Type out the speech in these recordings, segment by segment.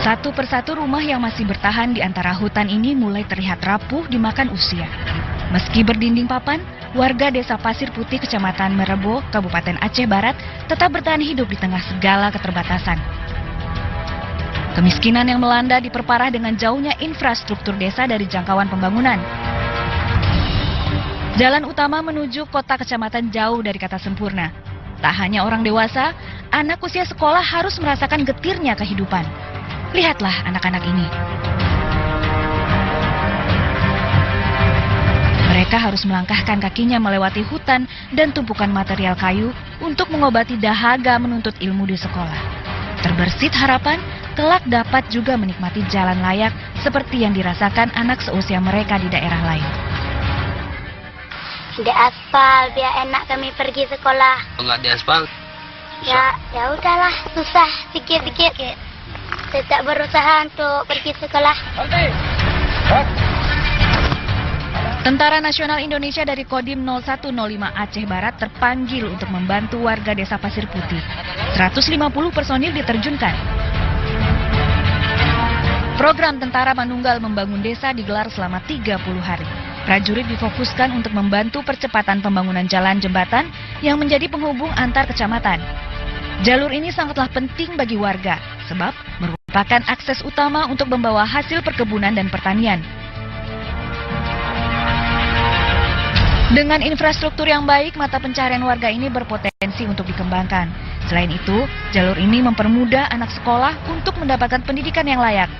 Satu persatu rumah yang masih bertahan di antara hutan ini mulai terlihat rapuh dimakan usia. Meski berdinding papan, warga Desa Pasir Putih, Kecamatan Merebo, Kabupaten Aceh Barat tetap bertahan hidup di tengah segala keterbatasan. Kemiskinan yang melanda diperparah dengan jauhnya infrastruktur desa dari jangkauan pembangunan. Jalan utama menuju kota kecamatan jauh dari kata sempurna. Tak hanya orang dewasa, anak usia sekolah harus merasakan getirnya kehidupan. Lihatlah anak-anak ini. Mereka harus melangkahkan kakinya melewati hutan dan tumpukan material kayu untuk mengobati dahaga menuntut ilmu di sekolah. Terbersit harapan, kelak dapat juga menikmati jalan layak seperti yang dirasakan anak seusia mereka di daerah lain. Di aspal biar enak kami pergi sekolah. Enggak di aspal? Ya udahlah, susah dikit-dikit. Tetap berusaha untuk pergi sekolah. Tentara Nasional Indonesia dari Kodim 0105 Aceh Barat terpanggil untuk membantu warga Desa Pasir Putih. 150 personil diterjunkan. Program Tentara Manunggal Membangun Desa digelar selama 30 hari. Prajurit difokuskan untuk membantu percepatan pembangunan jalan jembatan yang menjadi penghubung antar kecamatan. Jalur ini sangatlah penting bagi warga, sebab merupakan akses utama untuk membawa hasil perkebunan dan pertanian. Dengan infrastruktur yang baik, mata pencaharian warga ini berpotensi untuk dikembangkan. Selain itu, jalur ini mempermudah anak sekolah untuk mendapatkan pendidikan yang layak.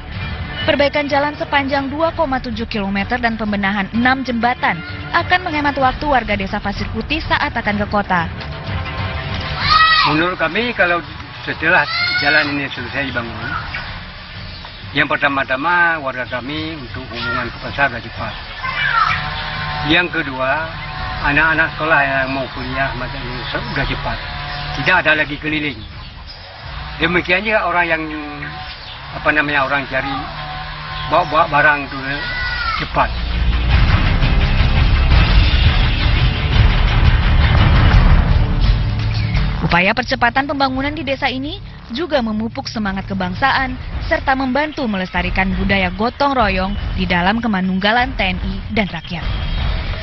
Perbaikan jalan sepanjang 2,7 km dan pembenahan 6 jembatan akan menghemat waktu warga Desa Pasir Putih saat akan ke kota. Menurut kami, kalau setelah jalan ini selesai dibangun, yang pertama-tama warga kami untuk hubungan ke pasar sudah cepat. Yang kedua, anak-anak sekolah yang mau kuliah macam ini sudah cepat. Tidak ada lagi keliling. Demikian juga orang yang orang cari bawa barang itu cepat. Upaya percepatan pembangunan di desa ini juga memupuk semangat kebangsaan serta membantu melestarikan budaya gotong royong di dalam kemanunggalan TNI dan rakyat.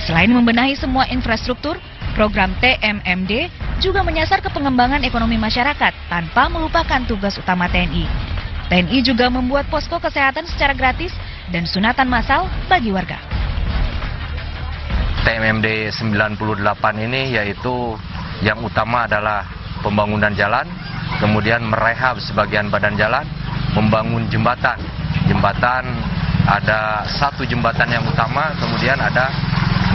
Selain membenahi semua infrastruktur, program TMMD juga menyasar ke pengembangan ekonomi masyarakat tanpa melupakan tugas utama TNI. TNI juga membuat posko kesehatan secara gratis dan sunatan massal bagi warga. TMMD 98 ini yaitu yang utama adalah pembangunan jalan, kemudian merehab sebagian badan jalan, membangun jembatan. Jembatan ada 1 jembatan yang utama, kemudian ada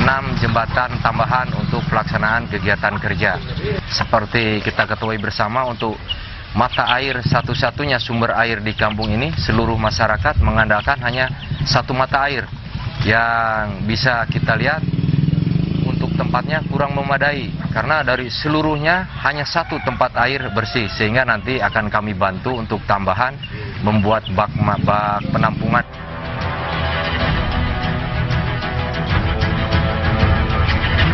6 jembatan tambahan untuk pelaksanaan kegiatan kerja. Seperti kita ketahui bersama, untuk mata air satu-satunya sumber air di kampung ini, seluruh masyarakat mengandalkan hanya 1 mata air yang bisa kita lihat untuk tempatnya kurang memadai, karena dari seluruhnya hanya 1 tempat air bersih, sehingga nanti akan kami bantu untuk tambahan membuat bak penampungan.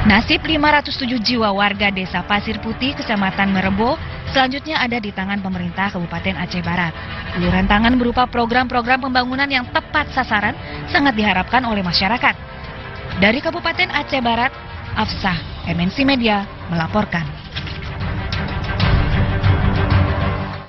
Nasib 507 jiwa warga Desa Pasir Putih, Kecamatan Merebo, selanjutnya ada di tangan pemerintah Kabupaten Aceh Barat. Uluran tangan berupa program-program pembangunan yang tepat sasaran sangat diharapkan oleh masyarakat. Dari Kabupaten Aceh Barat, Afsah, MNC Media melaporkan.